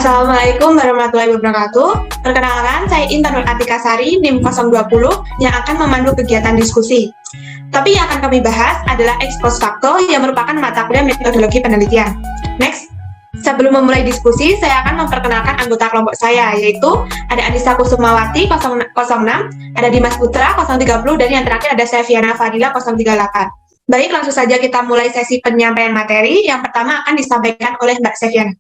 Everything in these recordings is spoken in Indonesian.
Assalamualaikum warahmatullahi wabarakatuh. Perkenalkan, saya Intan Nur Atika Sari, NIM 020, yang akan memandu kegiatan diskusi. Tapi yang akan kami bahas adalah ex post facto yang merupakan mata kuliah metodologi penelitian. Next, sebelum memulai diskusi, saya akan memperkenalkan anggota kelompok saya, yaitu ada Anissa Kusumawati 06, ada Dimas Putra 030, dan yang terakhir ada saya Viana Fadila 038. Baik, langsung saja kita mulai sesi penyampaian materi. Yang pertama akan disampaikan oleh Mbak Seviana.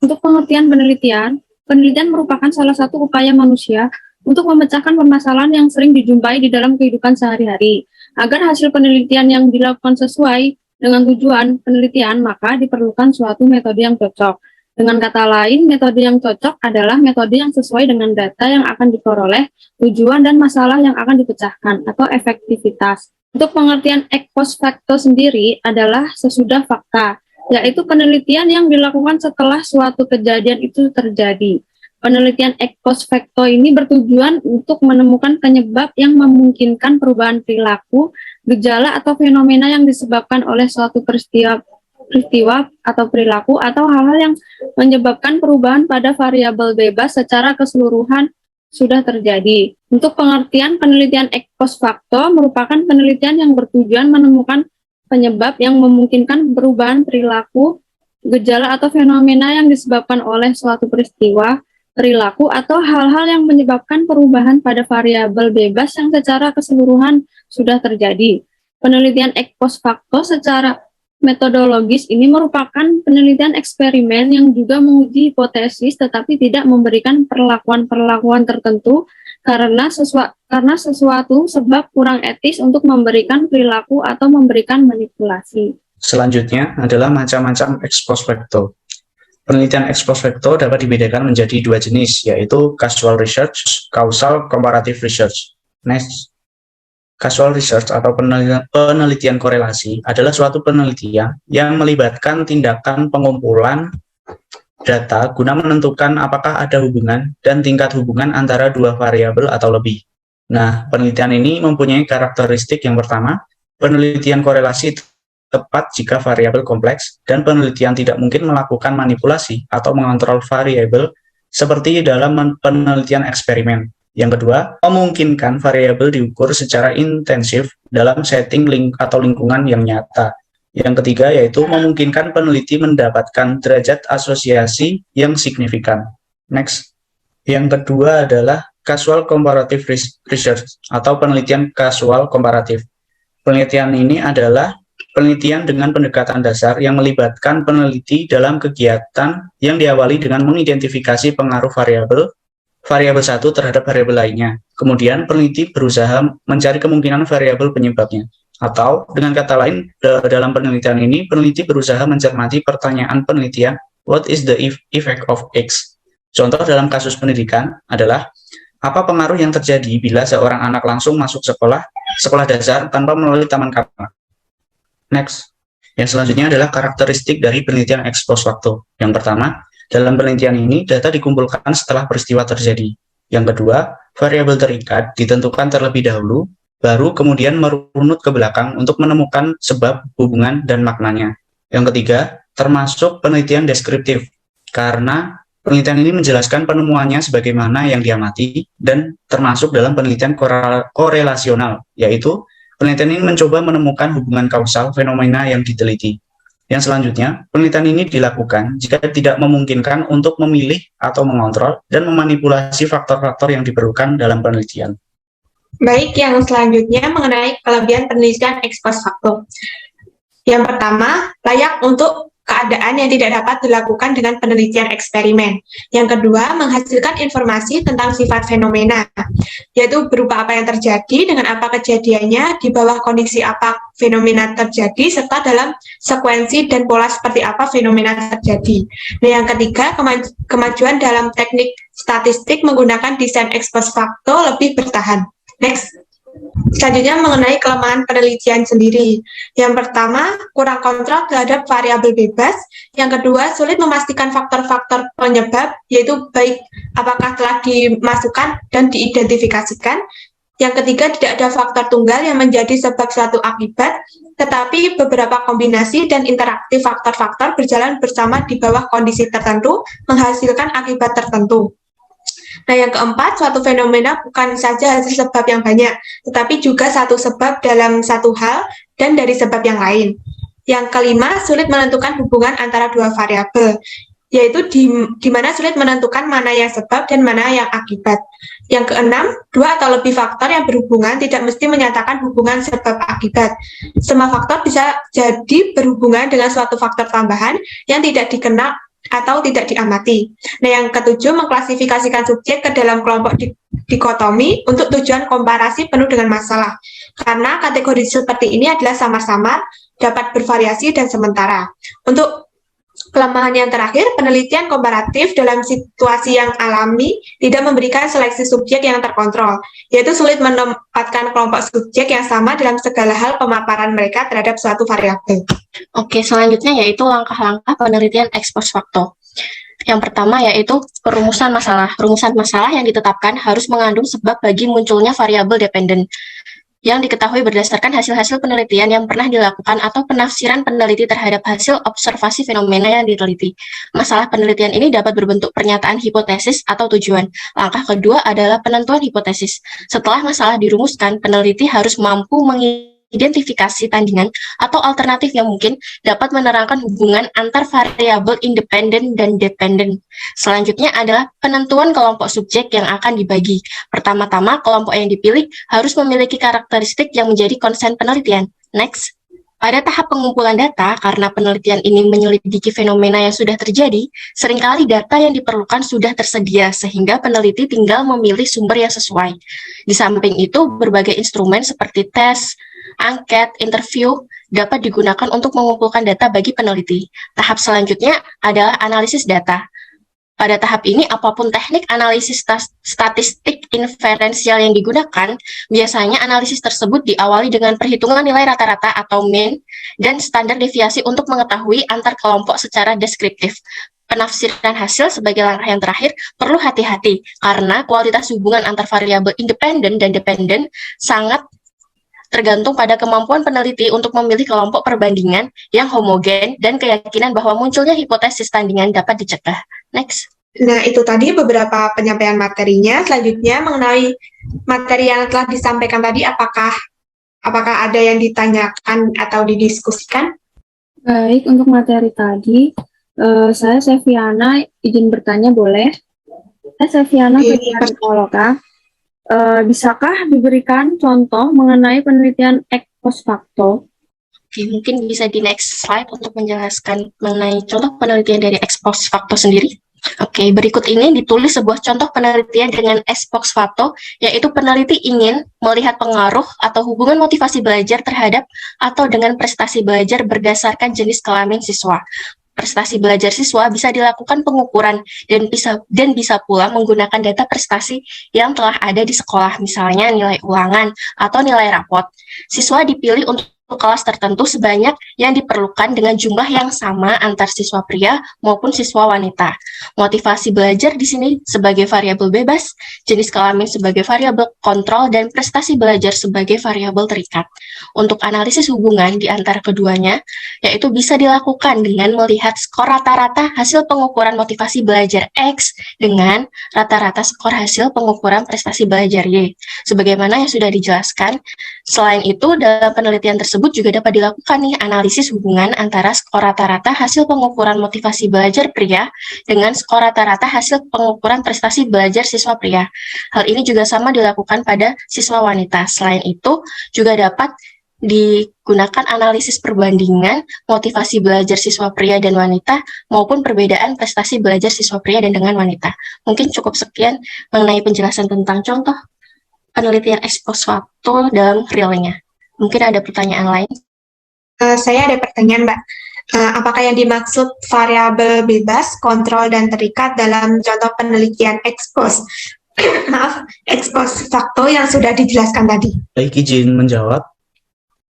Untuk pengertian penelitian, penelitian merupakan salah satu upaya manusia untuk memecahkan permasalahan yang sering dijumpai di dalam kehidupan sehari-hari. Agar hasil penelitian yang dilakukan sesuai dengan tujuan penelitian, maka diperlukan suatu metode yang cocok. Dengan kata lain, metode yang cocok adalah metode yang sesuai dengan data yang akan diperoleh, tujuan dan masalah yang akan dipecahkan, atau efektivitas. Untuk pengertian ex post facto sendiri adalah sesudah fakta, yaitu penelitian yang dilakukan setelah suatu kejadian itu terjadi. Penelitian ex post facto ini bertujuan untuk menemukan penyebab yang memungkinkan perubahan perilaku, gejala atau fenomena yang disebabkan oleh suatu peristiwa atau perilaku atau hal-hal yang menyebabkan perubahan pada variabel bebas secara keseluruhan sudah terjadi. Untuk pengertian penelitian ex post facto merupakan penelitian yang bertujuan menemukan penyebab yang memungkinkan perubahan perilaku, gejala atau fenomena yang disebabkan oleh suatu peristiwa, perilaku, atau hal-hal yang menyebabkan perubahan pada variabel bebas yang secara keseluruhan sudah terjadi. Penelitian ex post facto secara metodologis ini merupakan penelitian eksperimen yang juga menguji hipotesis tetapi tidak memberikan perlakuan-perlakuan tertentu karena sesuatu sebab kurang etis untuk memberikan perilaku atau memberikan manipulasi. Selanjutnya adalah macam-macam ex post facto. Penelitian ex post facto dapat dibedakan menjadi dua jenis, yaitu causal research, causal comparative research. Next, causal research atau penelitian korelasi adalah suatu penelitian yang melibatkan tindakan pengumpulan data guna menentukan apakah ada hubungan dan tingkat hubungan antara dua variabel atau lebih. Nah, penelitian ini mempunyai karakteristik yang pertama, penelitian korelasi tepat jika variabel kompleks dan penelitian tidak mungkin melakukan manipulasi atau mengontrol variabel seperti dalam penelitian eksperimen. Yang kedua, memungkinkan variabel diukur secara intensif dalam setting atau lingkungan yang nyata. Yang ketiga yaitu memungkinkan peneliti mendapatkan derajat asosiasi yang signifikan. Next. Yang kedua adalah causal comparative research atau penelitian kausal komparatif. Penelitian ini adalah penelitian dengan pendekatan dasar yang melibatkan peneliti dalam kegiatan yang diawali dengan mengidentifikasi pengaruh variabel satu terhadap variabel lainnya. Kemudian peneliti berusaha mencari kemungkinan variabel penyebabnya. Atau dengan kata lain, dalam penelitian ini, peneliti berusaha mencermati pertanyaan penelitian, what is the effect of X? Contoh dalam kasus pendidikan adalah, apa pengaruh yang terjadi bila seorang anak langsung masuk sekolah dasar tanpa melalui taman kanak? Next. Yang selanjutnya adalah karakteristik dari penelitian ex post facto. Yang pertama, dalam penelitian ini, data dikumpulkan setelah peristiwa terjadi. Yang kedua, variabel terikat ditentukan terlebih dahulu, baru kemudian merunut ke belakang untuk menemukan sebab, hubungan, dan maknanya. Yang ketiga, termasuk penelitian deskriptif, karena penelitian ini menjelaskan penemuannya sebagaimana yang diamati, dan termasuk dalam penelitian korelasional, yaitu penelitian ini mencoba menemukan hubungan kausal fenomena yang diteliti. Yang selanjutnya, penelitian ini dilakukan jika tidak memungkinkan untuk memilih atau mengontrol dan memanipulasi faktor-faktor yang diperlukan dalam penelitian. Baik, yang selanjutnya mengenai kelebihan penelitian ex post facto. Yang pertama, layak untuk keadaan yang tidak dapat dilakukan dengan penelitian eksperimen. Yang kedua, menghasilkan informasi tentang sifat fenomena, yaitu berupa apa yang terjadi, dengan apa kejadiannya, di bawah kondisi apa fenomena terjadi, serta dalam sekuensi dan pola seperti apa fenomena terjadi. Nah, yang ketiga, kemajuan dalam teknik statistik menggunakan desain ex post facto lebih bertahan. Next. Selanjutnya mengenai kelemahan penelitian sendiri. Yang pertama, kurang kontrol terhadap variabel bebas. Yang kedua, sulit memastikan faktor-faktor penyebab, yaitu baik apakah telah dimasukkan dan diidentifikasikan. Yang ketiga, tidak ada faktor tunggal yang menjadi sebab suatu akibat, tetapi beberapa kombinasi dan interaksi faktor-faktor berjalan bersama di bawah kondisi tertentu menghasilkan akibat tertentu. Nah, yang keempat, suatu fenomena bukan saja hasil sebab yang banyak, tetapi juga satu sebab dalam satu hal dan dari sebab yang lain. Yang kelima, sulit menentukan hubungan antara dua variabel, yaitu di mana sulit menentukan mana yang sebab dan mana yang akibat. Yang keenam, dua atau lebih faktor yang berhubungan tidak mesti menyatakan hubungan sebab akibat. Semua faktor bisa jadi berhubungan dengan suatu faktor tambahan yang tidak dikenal atau tidak diamati. Nah, yang ketujuh, mengklasifikasikan subjek ke dalam kelompok dikotomi untuk tujuan komparasi penuh dengan masalah. Karena kategori seperti ini adalah samar-samar, dapat bervariasi dan sementara. Untuk kelemahan yang terakhir, penelitian komparatif dalam situasi yang alami tidak memberikan seleksi subjek yang terkontrol, yaitu sulit menempatkan kelompok subjek yang sama dalam segala hal pemaparan mereka terhadap suatu variabel. Oke, selanjutnya yaitu langkah-langkah penelitian ex post facto. Yang pertama yaitu perumusan masalah. Rumusan masalah yang ditetapkan harus mengandung sebab bagi munculnya variabel dependen yang diketahui berdasarkan hasil-hasil penelitian yang pernah dilakukan atau penafsiran peneliti terhadap hasil observasi fenomena yang diteliti. Masalah penelitian ini dapat berbentuk pernyataan hipotesis atau tujuan. Langkah kedua adalah penentuan hipotesis. Setelah masalah dirumuskan, peneliti harus mampu mengidentifikasi tandingan atau alternatif yang mungkin dapat menerangkan hubungan antar variabel independen dan dependen. Selanjutnya adalah penentuan kelompok subjek yang akan dibagi. Pertama-tama, kelompok yang dipilih harus memiliki karakteristik yang menjadi konsen penelitian. Next. Pada tahap pengumpulan data, karena penelitian ini menyelidiki fenomena yang sudah terjadi, seringkali data yang diperlukan sudah tersedia, sehingga peneliti tinggal memilih sumber yang sesuai. Di samping itu, berbagai instrumen seperti tes, angket, interview dapat digunakan untuk mengumpulkan data bagi peneliti. Tahap selanjutnya adalah analisis data. Pada tahap ini, apapun teknik analisis statistik inferensial yang digunakan, biasanya analisis tersebut diawali dengan perhitungan nilai rata-rata atau mean dan standar deviasi untuk mengetahui antar kelompok secara deskriptif. Penafsiran hasil sebagai langkah yang terakhir perlu hati-hati karena kualitas hubungan antar variabel independen dan dependen sangat tergantung pada kemampuan peneliti untuk memilih kelompok perbandingan yang homogen dan keyakinan bahwa munculnya hipotesis tandingan dapat dicegah. Next. Nah, itu tadi beberapa penyampaian materinya. Selanjutnya mengenai materi yang telah disampaikan tadi, apakah ada yang ditanyakan atau didiskusikan? Baik, untuk materi tadi, saya Seviana izin bertanya boleh? Seviana Psikologa. Bisakah diberikan contoh mengenai penelitian ex post facto? Oke, mungkin bisa di next slide untuk menjelaskan mengenai contoh penelitian dari ex post facto sendiri. Oke, berikut ini ditulis sebuah contoh penelitian dengan ex post facto, yaitu peneliti ingin melihat pengaruh atau hubungan motivasi belajar terhadap atau dengan prestasi belajar berdasarkan jenis kelamin siswa. Prestasi belajar siswa bisa dilakukan pengukuran dan bisa pula menggunakan data prestasi yang telah ada di sekolah, misalnya nilai ulangan atau nilai rapot. Siswa dipilih untuk kelas tertentu sebanyak yang diperlukan dengan jumlah yang sama antar siswa pria maupun siswa wanita. Motivasi belajar di sini sebagai variabel bebas, jenis kelamin sebagai variabel kontrol, dan prestasi belajar sebagai variabel terikat. Untuk analisis hubungan di antara keduanya, yaitu bisa dilakukan dengan melihat skor rata-rata hasil pengukuran motivasi belajar X dengan rata-rata skor hasil pengukuran prestasi belajar Y. Sebagaimana yang sudah dijelaskan, selain itu dalam penelitian tersebut juga dapat dilakukan nih analisis hubungan antara skor rata-rata hasil pengukuran motivasi belajar pria dengan skor rata-rata hasil pengukuran prestasi belajar siswa pria. Hal ini juga sama dilakukan pada siswa wanita. Selain itu, juga dapat digunakan analisis perbandingan motivasi belajar siswa pria dan wanita maupun perbedaan prestasi belajar siswa pria dan dengan wanita. Mungkin cukup sekian mengenai penjelasan tentang contoh penelitian ex post facto dalam realnya. Mungkin ada pertanyaan lain? Saya ada pertanyaan, Mbak. Apakah yang dimaksud variabel bebas, kontrol, dan terikat dalam contoh penelitian ex post facto yang sudah dijelaskan tadi? Baik, izin menjawab.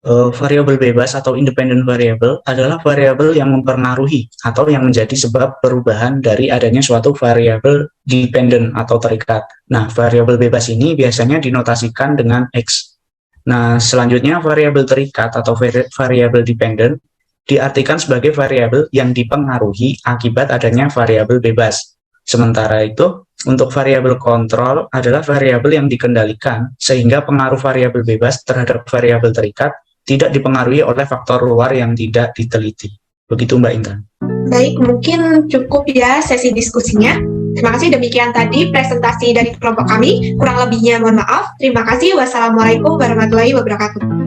Variabel bebas atau independent variable adalah variabel yang mempengaruhi atau yang menjadi sebab perubahan dari adanya suatu variabel dependent atau terikat. Nah, variabel bebas ini biasanya dinotasikan dengan X. Nah, selanjutnya variabel terikat atau variabel dependent diartikan sebagai variabel yang dipengaruhi akibat adanya variabel bebas. Sementara itu, untuk variabel kontrol adalah variabel yang dikendalikan sehingga pengaruh variabel bebas terhadap variabel terikat tidak dipengaruhi oleh faktor luar yang tidak diteliti. Begitu Mbak Intan. Baik, mungkin cukup ya sesi diskusinya. Terima kasih, demikian tadi presentasi dari kelompok kami. Kurang lebihnya mohon maaf. Terima kasih. Wassalamualaikum warahmatullahi wabarakatuh.